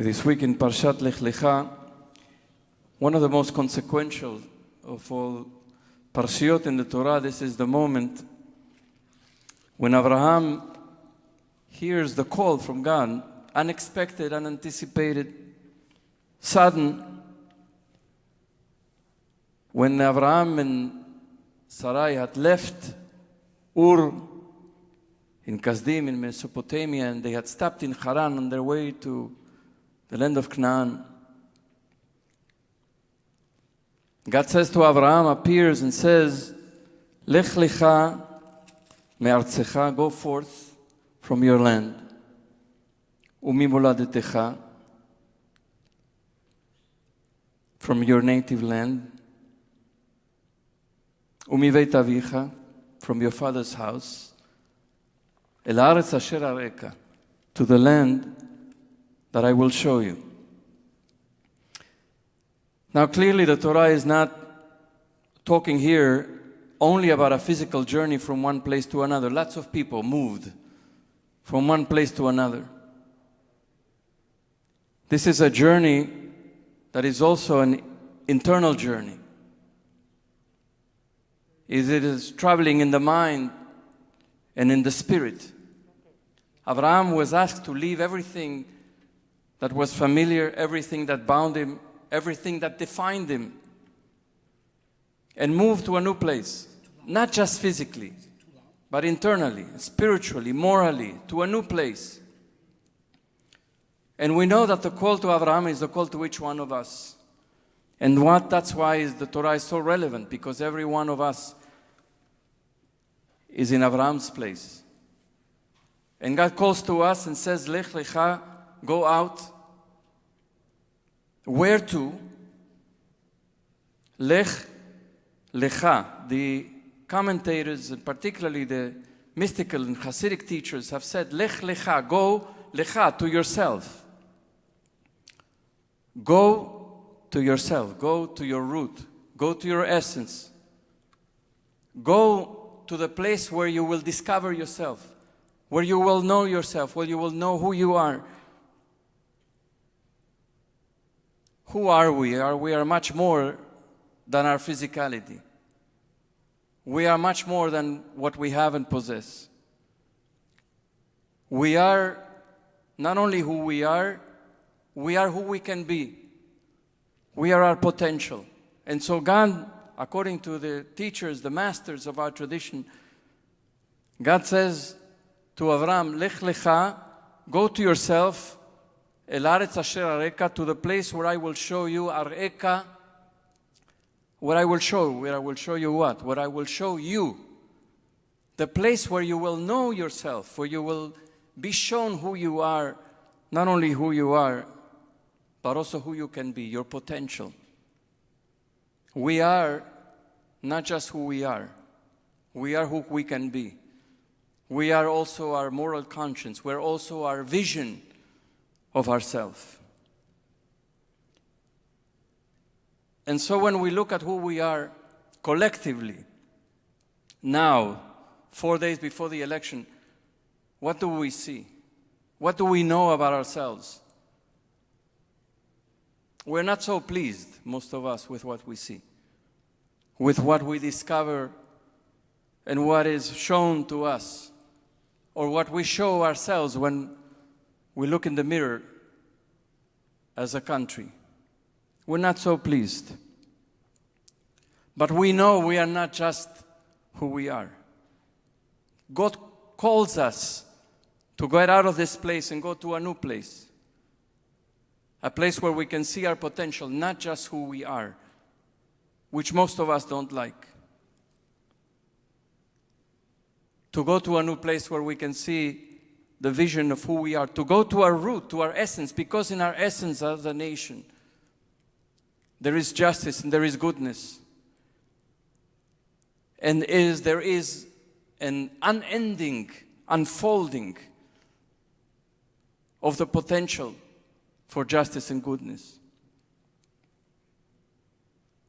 This week in Parshat Lech Lecha, one of the most consequential of all Parshiot in the Torah, this is the moment when Avraham hears the call from God, unexpected, unanticipated, sudden. When Avraham and Sarai had left Ur in Kasdim in Mesopotamia, and they had stopped in Haran on their way to the land of Canaan. God says to Avraham, appears and says, Lech lecha me'artzecha, go forth from your land. Umimoladetecha, from your native land. Umiveit avicha, from your father's house. El haaretz asher areka, to the land that I will show you. Now clearly the Torah is not talking here only about a physical journey from one place to another. Lots of people moved from one place to another. This is a journey that is also an internal journey. It is traveling in the mind and in the spirit. Avraham was asked to leave everything that was familiar, everything that bound him, everything that defined him, and move to a new place, not just physically, but internally, spiritually, morally, to a new place. And we know that the call to Avraham is the call to each one of us. And that's why the Torah is so relevant, because every one of us is in Avraham's place. And God calls to us and says, Lech lecha, go out. Where to? Lech lecha. The commentators, and particularly the mystical and Hasidic teachers, have said, Lech lecha, go lecha, to yourself. Go to yourself. Go to your root. Go to your essence. Go to the place where you will discover yourself, where you will know yourself, where you will know who you are. Who are we? We are much more than our physicality. We are much more than what we have and possess. We are not only who we are who we can be. We are our potential. And so God, according to the teachers, the masters of our tradition, God says to Avraham, Lech lecha, go to yourself, El haaretz asher areka, to the place where I will show you, areka, where I will show you what? Where I will show you. The place where you will know yourself, where you will be shown who you are, not only who you are, but also who you can be, your potential. We are not just who we are who we can be. We are also our moral conscience. We're also our vision of ourselves. And so when we look at who we are collectively, now, 4 days before the election, what do we see? What do we know about ourselves? We're not so pleased, most of us, with what we see, with what we discover and what is shown to us, or what we show ourselves when we look in the mirror as a country. we're not so pleased. But we know we are not just who we are. God calls us to get out of this place and go to a new place. A place where we can see our potential, not just who we are, which most of us don't like. To go to a new place where we can see the vision of who we are, to go to our root, to our essence, because in our essence as a nation, there is justice and there is goodness. And there is an unending unfolding of the potential for justice and goodness.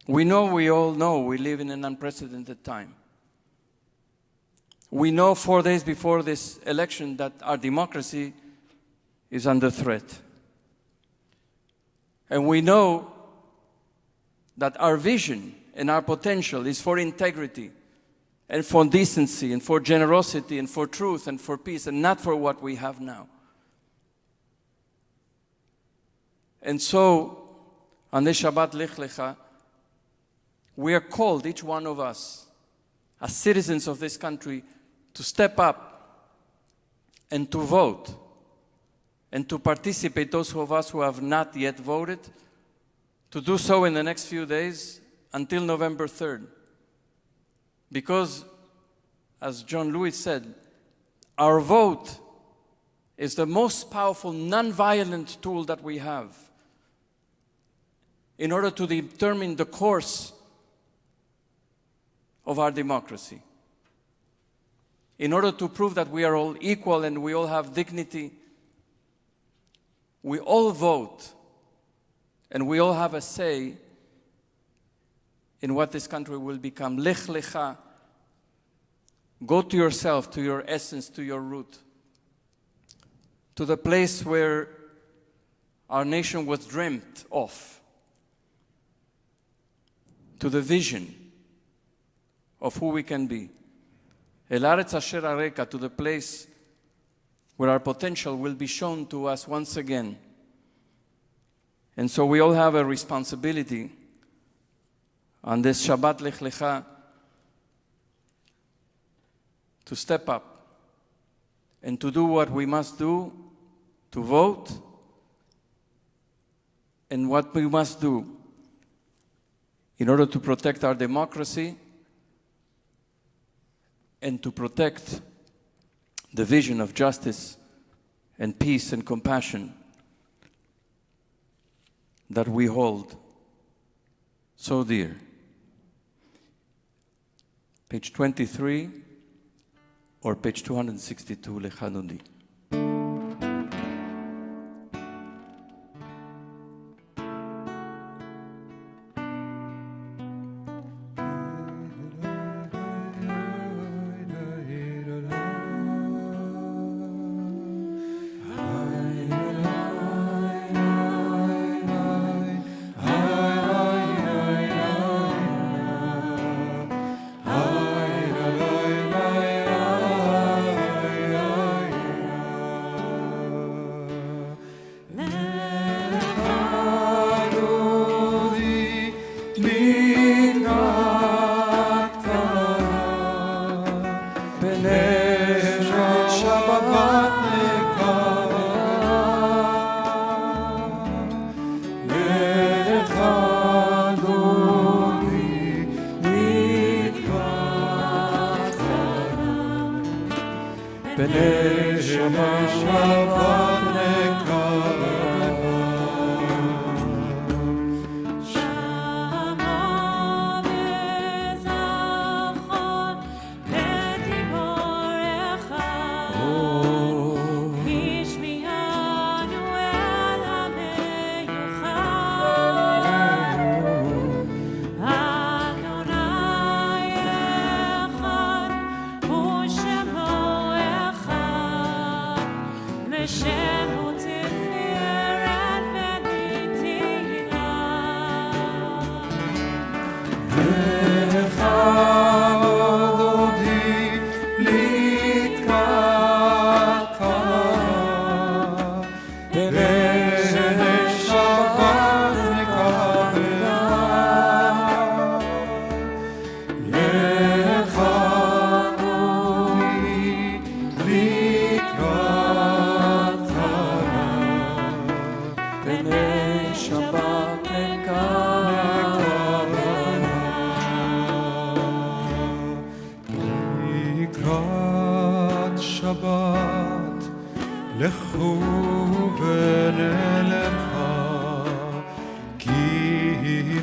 We all know, we live in an unprecedented time. We know 4 days before this election that our democracy is under threat. And we know that our vision and our potential is for integrity and for decency and for generosity and for truth and for peace, and not for what we have now. And so, on this Shabbat Lich Lecha, we are called, each one of us, as citizens of this country, to step up and to vote and to participate, those of us who have not yet voted, to do so in the next few days until November 3rd. Because, as John Lewis said, our vote is the most powerful non-violent tool that we have in order to determine the course of our democracy, in order to prove that we are all equal and we all have dignity. We all vote and we all have a say in what this country will become. Lech lecha. Go to yourself, to your essence, to your root, to the place where our nation was dreamt of, to the vision of who we can be. El Aretz Asher Areka, to the place where our potential will be shown to us once again. And so we all have a responsibility on this Shabbat Lech Lecha to step up and to do what we must do, to vote, and what we must do in order to protect our democracy and to protect the vision of justice and peace and compassion that we hold so dear. Page 23 or page 262, Lechanudi.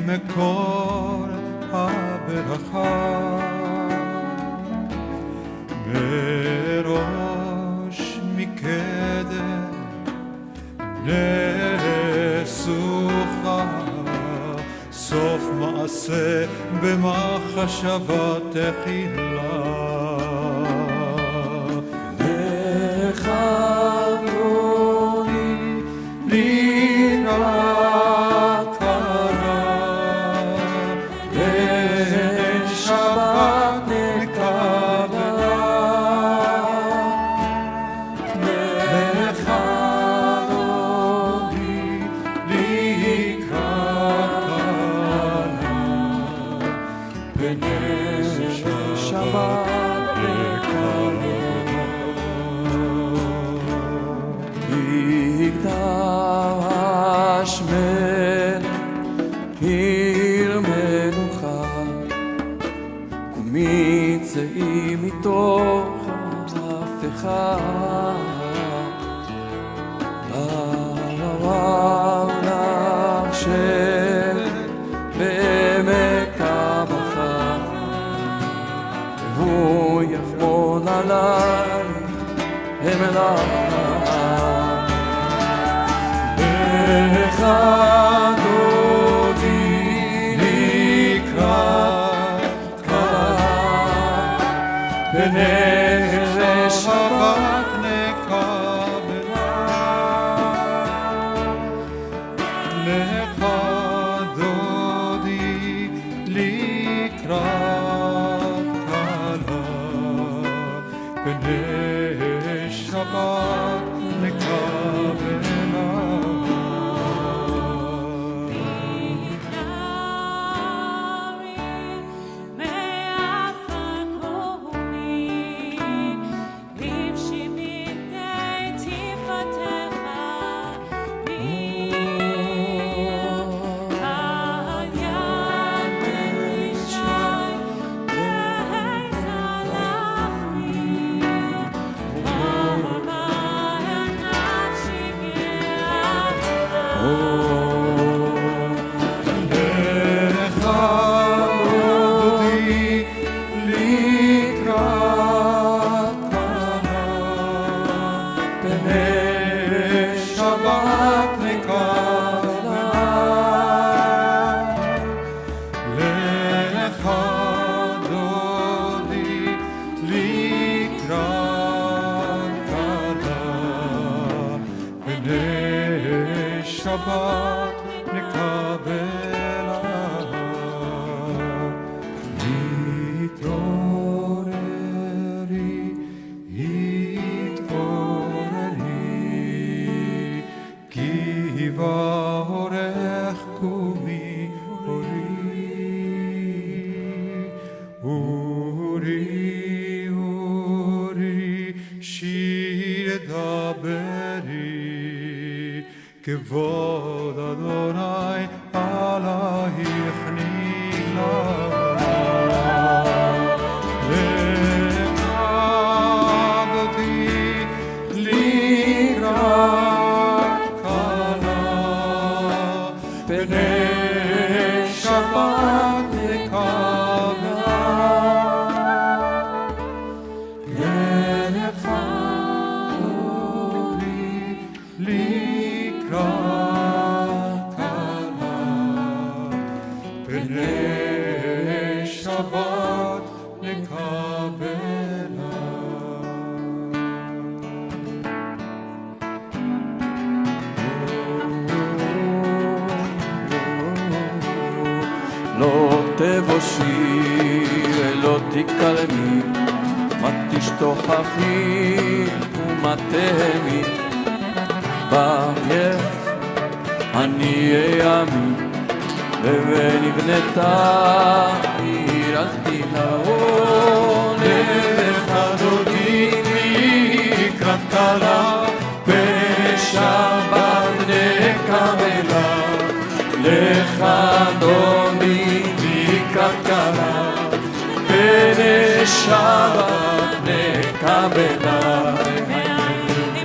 מקור הברכה בראש מקדם נסוכה סוף מעשה במחשבה תחילה לך רולי לקראת קלה ושבת נקבלה לך רולי לקראת קלה ושבת מקדש מן עיר מנוחה ומצאים מתוך ההפכה העולם של בעמק הבכה והוא יחמון עליי המלאכה לך דודי לקראת קלה בנר שבת נקבלה לך דודי לקראת קלה בנר שבת נקבלה שבת נקבלה התעוררי התעוררי כי באורך קומי אורי אורי שיר דברי כבוד אדוני עלייך נגלה לעבדי לקראת קלה פני שבת נקבלה לך אורי לקראת קלה פני שבת נקבלה לא תבושי ולא תקלמי מה תשתוכחי ומה תהמי בעייך אני אעמי ונבנתה עיר אל תיראו לך דודי לקראת קלה בשבת נקבלה לך דודי לקראת קלה בשבת נקבלה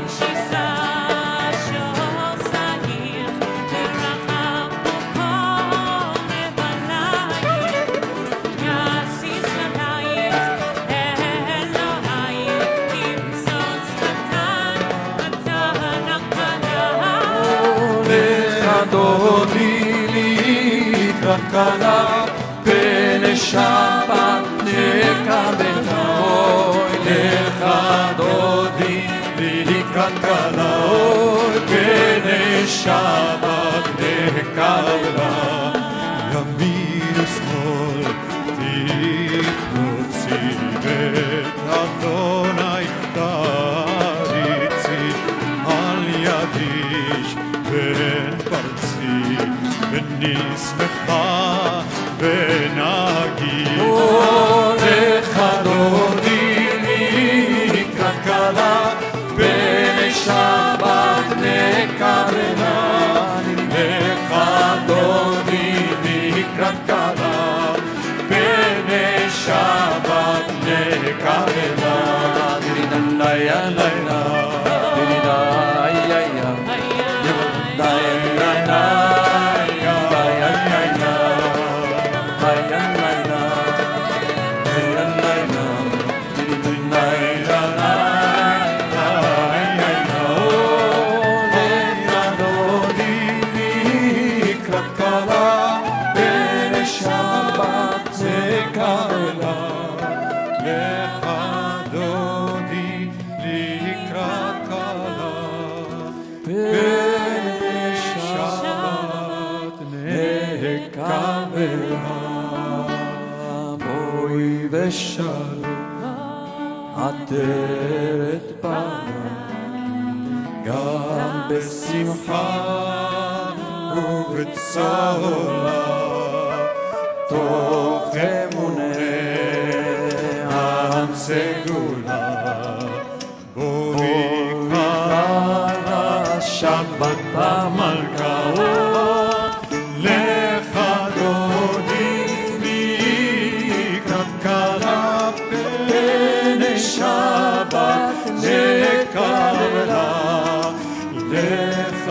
שישה שור סגיר ורחב בכל לקראת כלה, פני שבת נקבל אוי, לך דודי לקראת כלה, פני שבת נקבל ימין ושמאל תפרוצי ואת אדוני תריצי על ידיש בן פרצי ונשמחה ונגיד לך דודי לקראת כלה פני שבת נקבלה לך דודי לקראת כלה פני שבת נקבלה לילה לילה ושלום עטרת פניו גם בשמחה ובצהלה תוך אמוניה סגולה בו נקרא שבת המלכה לך דודי לקראת כלה פני שבת נקבלה לך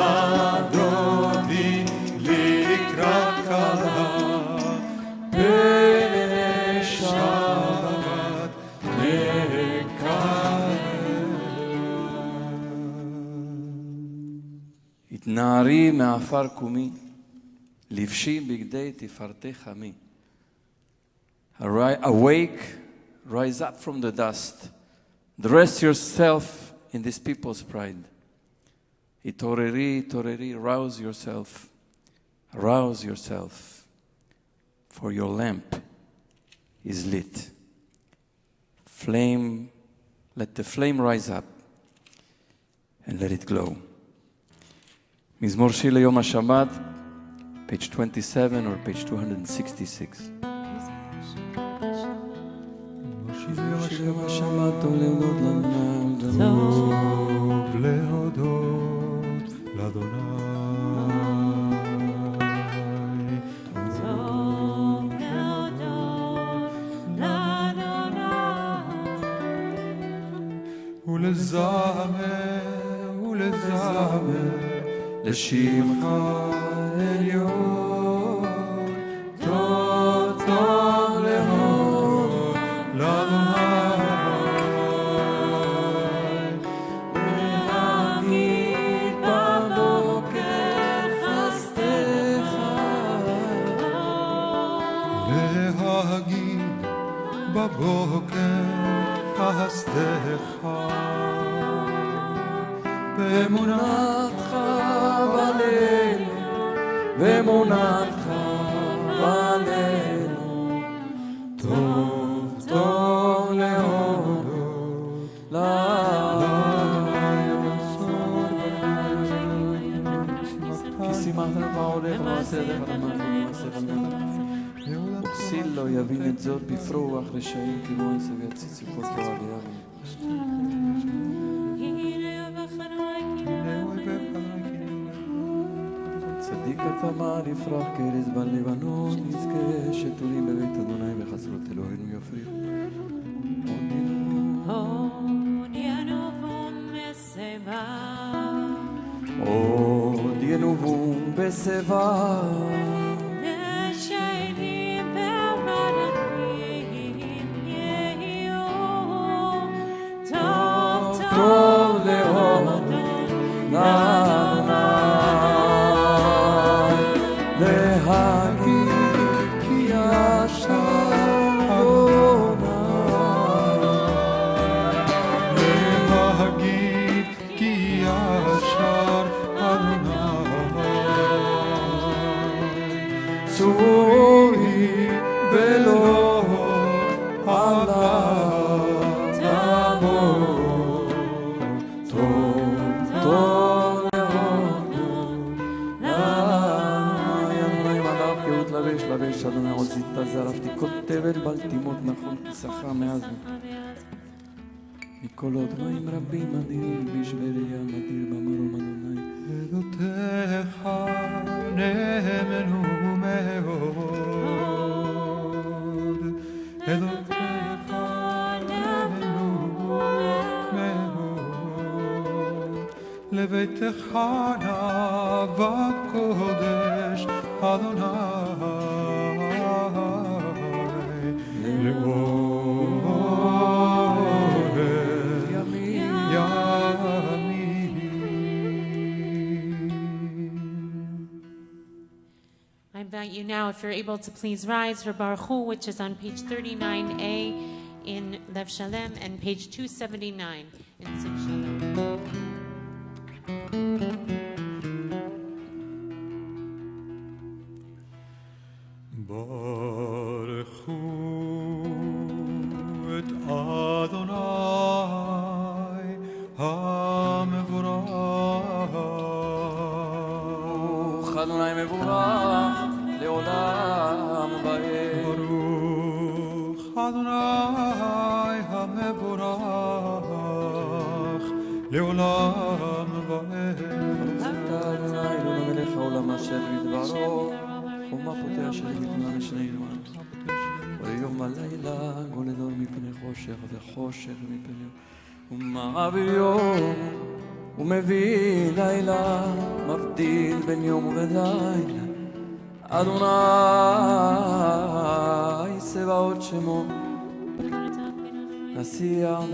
דודי לקראת כלה פני שבת נקבלה. התנערי מעפר קומי, לבשי בגדי תפארתך עמי. Awake, rise up from the dust. Dress yourself in this people's pride. Itoreri, itoreri, rouse yourself. Rouse yourself. For your lamp is lit. Flame, let the flame rise up and let it glow. מזמור שיר ליום השבת, page 27 or page 266. שיר ליום השבת, טוב להודות לאדוני. טוב להודות לאדוני. טוב להודות לאדוני. ולזמר, ולזמר לשמך עליון. טוב טוב להודות לאדוני. להגיד בבוקר חסדך. להגיד בבוקר חסדך. באמונתך בליל, באמונתך בליל, טוב טוב להודות כי שימחת בעולך ועשדך למעשך וכסיל לא יבין את זאת בפרוח רשעים כמו עשב יציצו כל פועליה. צדיק התמר יפרח כרז בלבנון, יזכה שתולים בבית אדוני וחסרות אלוהינו יפריחו. עוד ינובון בשיבה, נשיינים וערניים יהיו. טוב טוב להודות לאדוני, להגיד ולא עליו תעמוד. טוב טוב לבש אדוני עוזית תזרפתי כותב אל בלטימות נכון כסחה מאז מקולות מים רבים אדירים בשבריה מדיר במרום אדוני עדותיך נאמנו מאוד, עדותיך נאמנו מאוד, לביתך נאוות קודש אדוני לאוהב ימים. I invite you now, if you're able to please rise for Baruch Hu, which is on page 39A in Lev Shalem and page 279 in Sim Shalom. ברכו את אדוני המבורך. ברוך אדוני מבורך לעולם ועד. ברוך אדוני המבורך לעולם ועד. אתה אדוני אלוהינו מלך העולם אשר בדברו ומה פותח שלמתנה משנינו ויום הלילה גולדור מפני חושך וחושך מפני ומעביר יום ומביא לילה מבדיל בין יום ולילה אדוני צבאות שמו נשיח